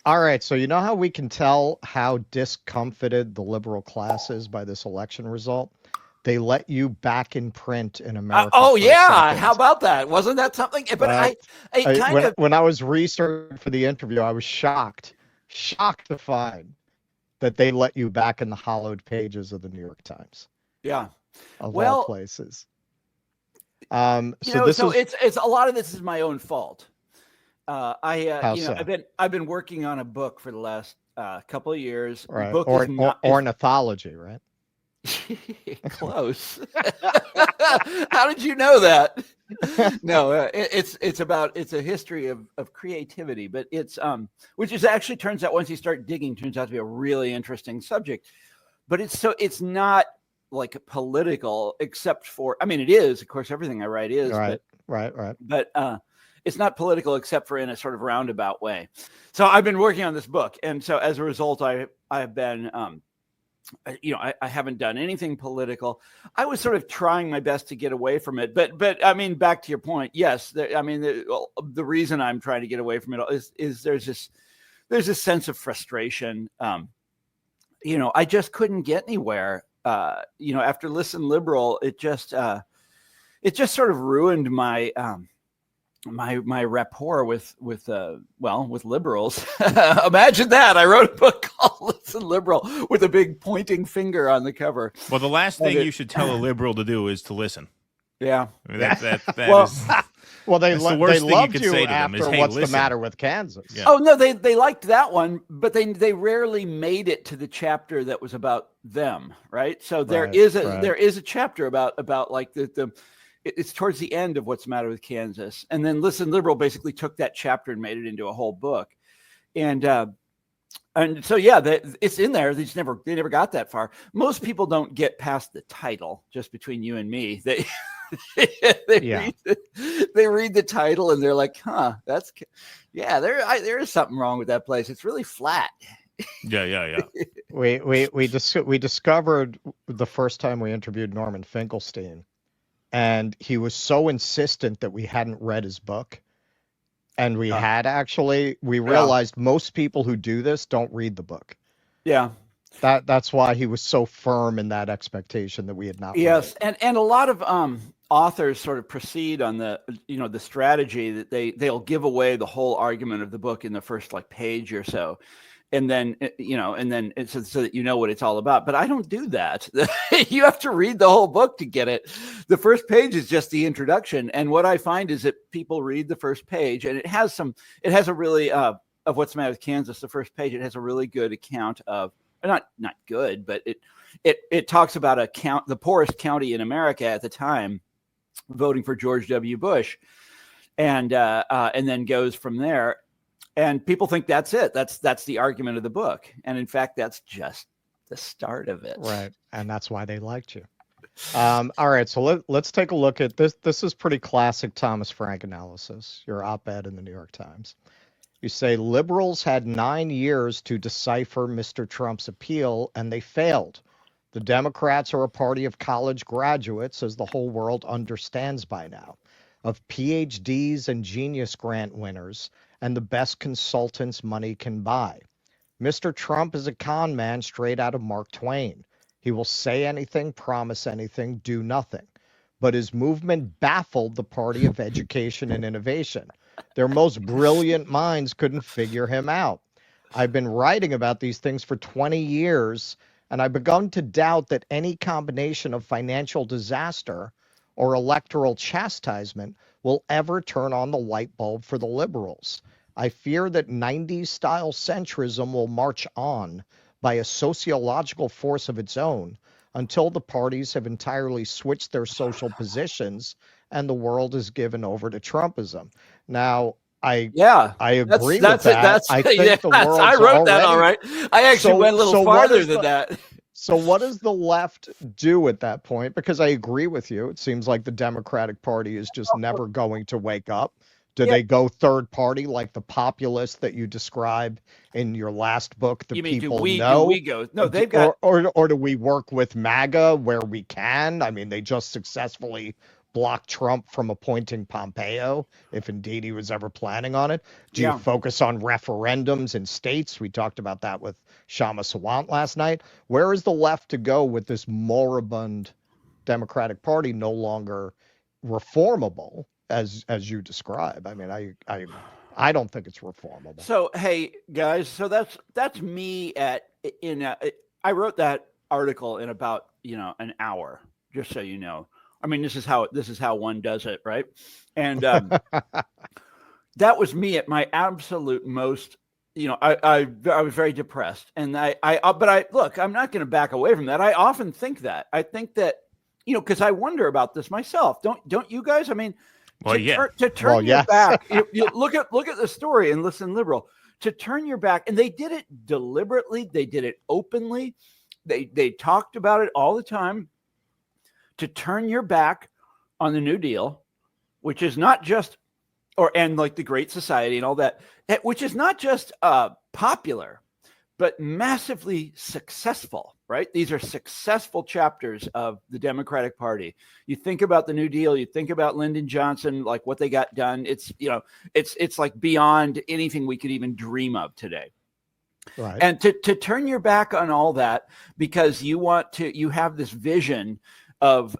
All right, so you know how we can tell how discomfited the liberal class is by this election result? They let you back in print in America Oh for a yeah, how second. about that? Wasn't that something? But Uh, I kind of, when I was researching for the interview, I was shocked to find that they let you back in the hollowed pages of the New York Times, yeah. of all Well, places. you So know, this so is it's a lot of this is my own fault. how You know, so, I've been working on a book for the last couple of years. The right? book is not is Ornithology, right? close. How did you know that? No, it's a history of creativity, but it's which is actually turns out once you start digging, turns out to be a really interesting subject. But it's not like political, except for I mean, it is, of course, everything I write is, Right, right. but it's not political except for in a sort of roundabout way. So I've been working on this book, and so as a result, I've been you know, I haven't done anything political. I was sort of trying my best to get away from it, but I mean, back to your point, yes, I mean, the reason I'm trying to get away from it is there's this sense of frustration. You know, I just couldn't get anywhere. You know, after Listen Liberal, it just sort of ruined my my rapport with liberals. Imagine that. I wrote a book called Listen Liberal with a big pointing finger on the cover. Well, the last thing you should tell a liberal to do is to listen. Yeah. I mean, that well, is well, the worst thing you loved could you say to them after is, hey, what's listen. the matter with Kansas? Yeah. Oh no, they liked that one, but they rarely made it to the chapter that was about them, right? So there is a chapter about like it's towards the end of What's the Matter with Kansas, and then Listen Liberal basically took that chapter and made it into a whole book, and so yeah, it's in there. They never got that far. Most people don't get past the title. Just between you and me, they they read the title and they're like, huh, there is something wrong with that place. It's really flat. Yeah. We discovered the first time we interviewed Norman Finkelstein, and he was so insistent that we hadn't read his book. And we realized most people who do this don't read the book. Yeah. That's why he was so firm in that expectation that we had not. Yes. And a lot of authors sort of proceed on the strategy that they'll give away the whole argument of the book in the first like page or so. And then, it's so that you know what it's all about. But I don't do that. You have to read the whole book to get it. The first page is just the introduction. And what I find is that people read the first page, and it has a really, of What's the Matter with Kansas, the first page, it has a really good account of, not good, but it talks about the poorest county in America at the time, voting for George W. Bush, and then goes from there. And people think that's it. That's the argument of the book. And in fact, that's just the start of it. Right. And that's why they liked you. All right. So let's take a look at this. This is pretty classic Thomas Frank analysis, your op-ed in the New York Times. You say liberals had 9 years to decipher Mr. Trump's appeal, and they failed. The Democrats are a party of college graduates, as the whole world understands by now, of PhDs and genius grant winners, and the best consultants money can buy. Mr. Trump is a con man straight out of Mark Twain. He will say anything, promise anything, do nothing. But his movement baffled the party of education and innovation. Their most brilliant minds couldn't figure him out. I've been writing about these things for 20 years, and I've begun to doubt that any combination of financial disaster or electoral chastisement will ever turn on the light bulb for the liberals. I fear that 90s-style centrism will march on by a sociological force of its own until the parties have entirely switched their social positions and the world is given over to Trumpism. Now, I agree with that. I think the world's I wrote already, that all right. I actually went a little farther than that. So what does the left do at that point? Because I agree with you. It seems like the Democratic Party is just never going to wake up. Do they go third party like the populists that you describe in your last book? The people know. Do we go? No, they've got. Or do we work with MAGA where we can? I mean, they just successfully block Trump from appointing Pompeo, if indeed he was ever planning on it? Do you Yeah. focus on referendums in states? We talked about that with Shama Sawant last night. Where is the left to go with this moribund Democratic Party no longer reformable, as you describe? I mean, I don't think it's reformable. So hey guys, so that's me I wrote that article in about an hour, just so you know. I mean, this is how one does it, right? And that was me at my absolute most. I was very depressed, and but look, I'm not going to back away from that. I often think that. I think that because I wonder about this myself. Don't you guys? I mean, Well, to turn your back. You look at the story and listen, liberal. To turn your back, and they did it deliberately. They did it openly. They talked about it all the time. To turn your back on the New Deal, which is not just, and like the Great Society and all that, which is not just popular, but massively successful, right? These are successful chapters of the Democratic Party. You think about the New Deal, you think about Lyndon Johnson, like what they got done. It's, it's like beyond anything we could even dream of today. Right. And to turn your back on all that because you have this vision of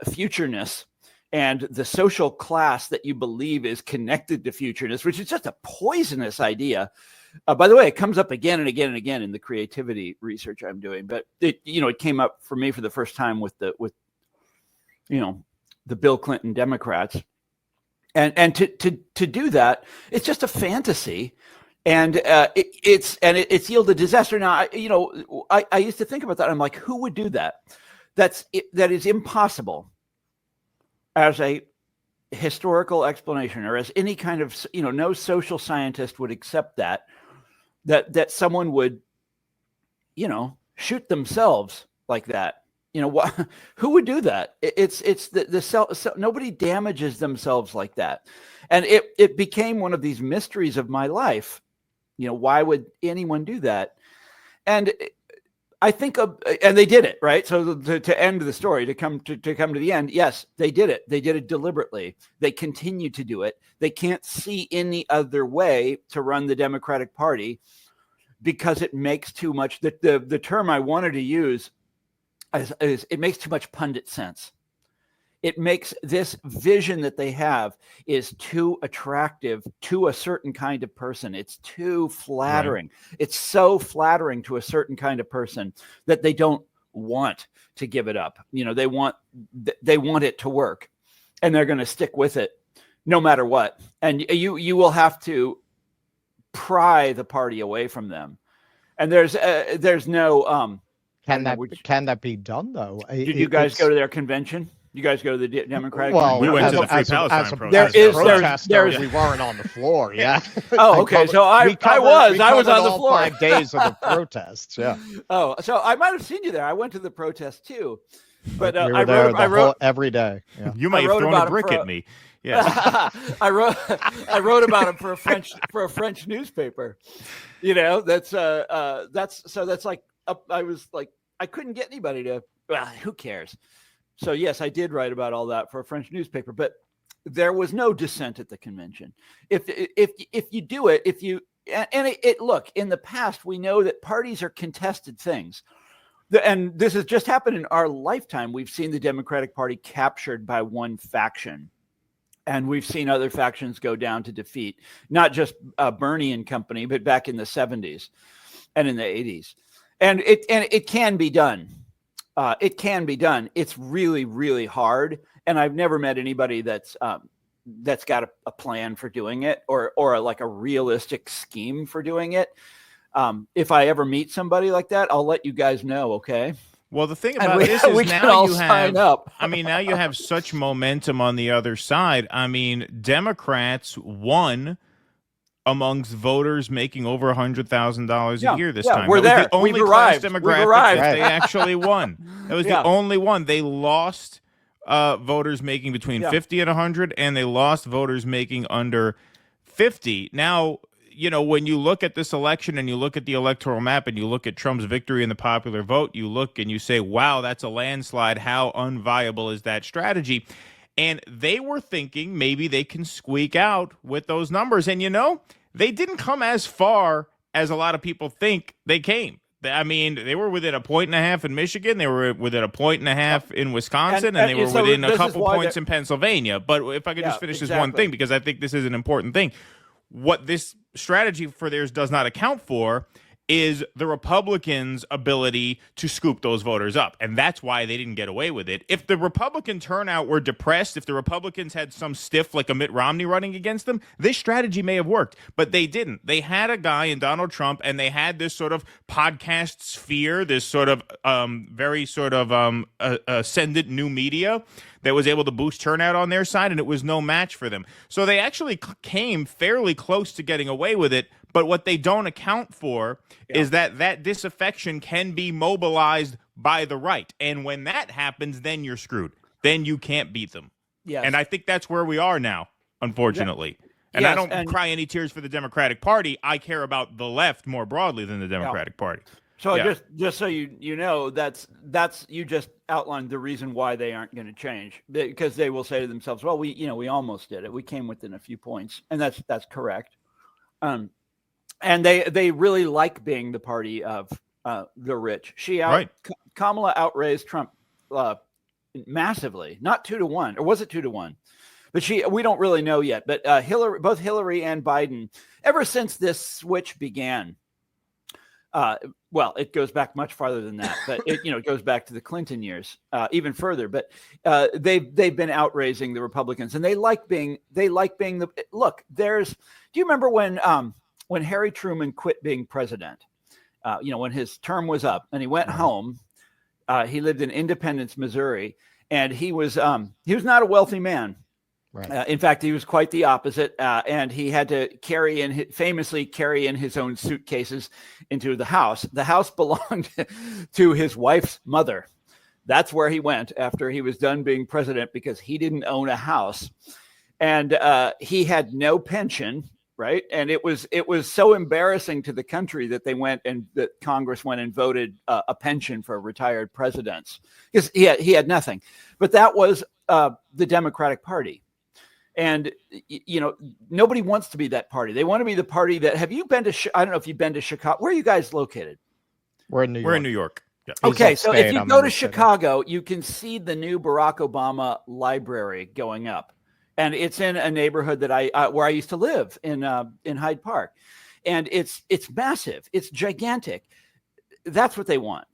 futureness and the social class that you believe is connected to futureness, which is just a poisonous idea. By the way, it comes up again and again and again in the creativity research I'm doing, but it came up for me for the first time with the Bill Clinton Democrats, and to do that, it's just a fantasy, and it's yielded disaster. Now, I used to think about that. I'm like, who would do that? That is impossible as a historical explanation, or as any kind of, no social scientist would accept that someone would, shoot themselves like that. Who would do that? It's nobody damages themselves like that. And it became one of these mysteries of my life. Why would anyone do that? And I think, and they did it, right? So to end the story, to come to the end, yes, they did it. They did it deliberately. They continue to do it. They can't see any other way to run the Democratic Party because it makes too much. The term I wanted to use is it makes too much pundit sense. It makes this vision that they have is too attractive to a certain kind of person. It's too flattering. Right. It's so flattering to a certain kind of person that they don't want to give it up. They want it to work, and they're going to stick with it no matter what. And you will have to pry the party away from them. And there's no can that be done though? Did you guys go to their convention? You guys go to the Democratic? Well, we went to the Free Palestine protest. We weren't on the floor. Yeah. Oh, okay. So I was on the floor. 5 days of the protests. Yeah. Oh, so I might have seen you there. I went to the protest too, but I wrote every day. Yeah. You might have thrown a brick at me. Yeah. I wrote about him for a French newspaper. That's like I was like I couldn't get anybody to. Well, who cares? So yes, I did write about all that for a French newspaper, but there was no dissent at the convention. If you do it, look, in the past, we know that parties are contested things. And this has just happened in our lifetime. We've seen the Democratic Party captured by one faction. And we've seen other factions go down to defeat, not just Bernie and company, but back in the 70s and in the 80s. And it can be done. It can be done. It's really, really hard. And I've never met anybody that's got a plan for doing it or like a realistic scheme for doing it. If I ever meet somebody like that, I'll let you guys know. Okay. Well, the thing about this is now you have, up. now you have such momentum on the other side. I mean, Democrats won amongst voters making over $100,000 a year this time. We're there. The only We've arrived. demographic that they actually won. That was the only one. They lost voters making between 50 and 100, and they lost voters making under 50. Now, when you look at this election and you look at the electoral map and you look at Trump's victory in the popular vote, you look and you say, wow, that's a landslide. How unviable is that strategy? And they were thinking maybe they can squeak out with those numbers. And, they didn't come as far as a lot of people think they came. I mean, they were within 1.5 in Michigan. They were within 1.5 in Wisconsin, and they were within a couple points in Pennsylvania. But if I could just finish this one thing, because I think this is an important thing. What this strategy for theirs does not account for is the Republicans' ability to scoop those voters up. And that's why they didn't get away with it. If the Republican turnout were depressed, if the Republicans had some stiff like a Mitt Romney running against them, this strategy may have worked. But they didn't. They had a guy in Donald Trump, and they had this sort of podcast sphere, this sort of very sort of ascendant new media that was able to boost turnout on their side, and it was no match for them. So they actually came fairly close to getting away with it. But what they don't account for is that disaffection can be mobilized by the right. And when that happens, then you're screwed. Then you can't beat them. Yes. And I think that's where we are now, unfortunately. Yeah. And I don't cry any tears for the Democratic Party. I care about the left more broadly than the Democratic Party. So just so you know, that's you just outlined the reason why they aren't going to change, because they will say to themselves, well, we almost did it. We came within a few points. And that's correct. And they really like being the party of the rich. Kamala outraised Trump massively, not 2-1, or was it 2-1? But we don't really know yet. But both Hillary and Biden, ever since this switch began, well, it goes back much farther than that. But it goes back to the Clinton years, even further. But they've been outraising the Republicans, and they like being the look. Do you remember when Harry Truman quit being president, when his term was up and he went home, he lived in Independence, Missouri, and he was not a wealthy man. Right. In fact, he was quite the opposite, and he had to famously carry in his own suitcases into the house. The house belonged to his wife's mother. That's where he went after he was done being president, because he didn't own a house, and he had no pension. Right. And it was so embarrassing to the country that that Congress went and voted a pension for retired presidents, because he had nothing. But that was the Democratic Party. And, nobody wants to be that party. They want to be the party that, have you been to, I don't know if you've been to Chicago. Where are you guys located? We're in New York. We're in New York. Yeah. Okay. So if you go to Chicago, you can see the new Barack Obama library going up. And it's in a neighborhood that where I used to live in Hyde Park, and it's massive, it's gigantic. That's what they want.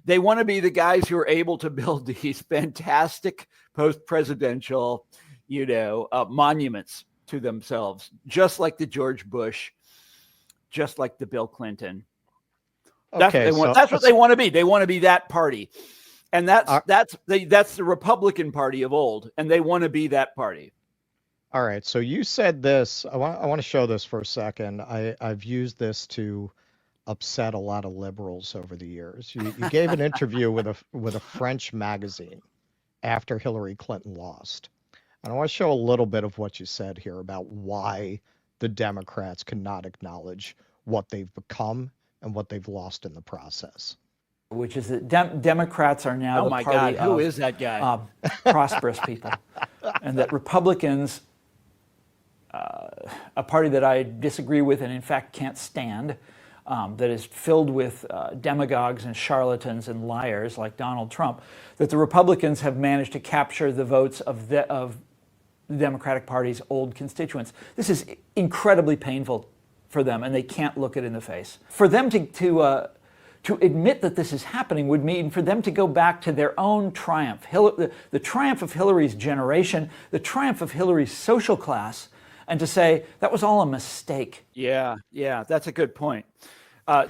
They want to be the guys who are able to build these fantastic post-presidential, monuments to themselves, just like the George Bush, just like the Bill Clinton. That's what they want to be. They want to be that party, and that's the Republican Party of old, and they want to be that party. All right, so you said this. I want to show this for a second. I've used this to upset a lot of liberals over the years. You gave an interview with a French magazine after Hillary Clinton lost, and I want to show a little bit of what you said here about why the Democrats cannot acknowledge what they've become and what they've lost in the process. Which is that Democrats are now the party God, who is that guy? Prosperous people, and that Republicans, a party that I disagree with and in fact can't stand, that is filled with demagogues and charlatans and liars like Donald Trump, that the Republicans have managed to capture the votes of the Democratic Party's old constituents. This is incredibly painful for them, and they can't look it in the face. For them to admit that this is happening would mean for them to go back to their own triumph, the triumph of Hillary's generation, the triumph of Hillary's social class, and to say that was all a mistake. Yeah, that's a good point.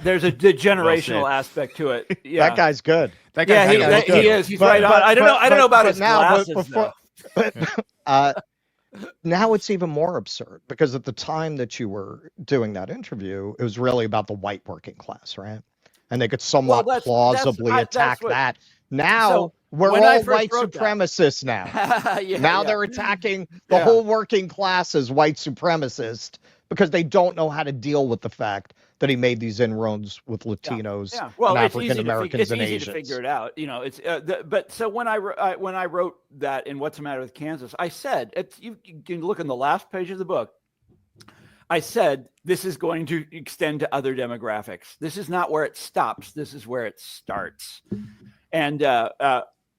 There's a generational aspect to it. Yeah. That guy's good. That guy's good. He is. He's right on. I don't know about his glasses. Now it's even more absurd, because at the time that you were doing that interview, it was really about the white working class, right? And they could somewhat plausibly attack that. Now we're all white supremacists now. Now they're attacking the whole working class as white supremacist, because they don't know how to deal with the fact that he made these inroads with Latinos Well, and it's African Americans and easy Asians. to figure it out. You know, it's but so when I wrote that in What's the Matter with Kansas, I said you can look in the last page of the book. I said this is going to extend to other demographics. This is not where it stops. This is where it starts. And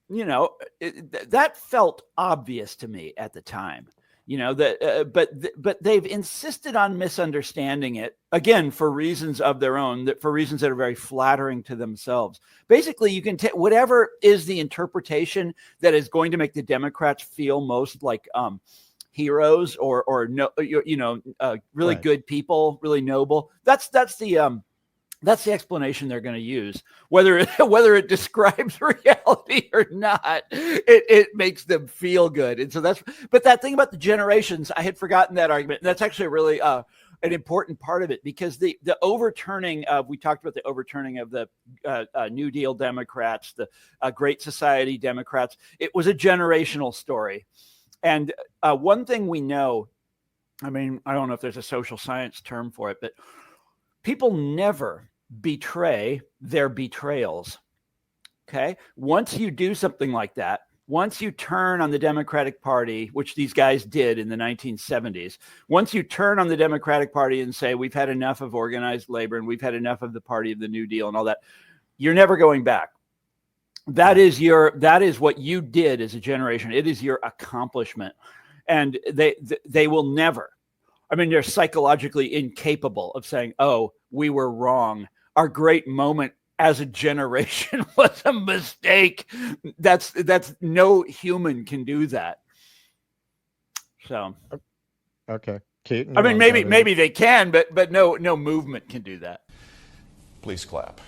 you know, that felt obvious to me at the time. You know, that but they've insisted on misunderstanding it again for reasons of their own, for reasons that are very flattering to themselves. Basically, you can take whatever is the interpretation that is going to make the Democrats feel most like heroes or no, you know, really Right. good people, really noble. That's the explanation they're going to use, whether it describes reality or not. It makes them feel good, and so but that thing about the generations, I had forgotten that argument. And that's actually really an important part of it, because the overturning of, we talked about the overturning of the New Deal Democrats, the Great Society Democrats. It was a generational story, and one thing we know, I mean, I don't know if there's a social science term for it, but people never betray their betrayals. Okay. Once you do something like that, once you turn on the Democratic Party, which these guys did in the 1970s, once you turn on the Democratic Party and say, we've had enough of organized labor and we've had enough of the party of the New Deal and all that, you're never going back. That is what you did as a generation. It is your accomplishment. And they will never, I mean, they're psychologically incapable of saying, oh, we were wrong. Our great moment as a generation was a mistake. That's no human can do that. So, Okay. Keaton, I mean, maybe they can, but no movement can do that. Please clap.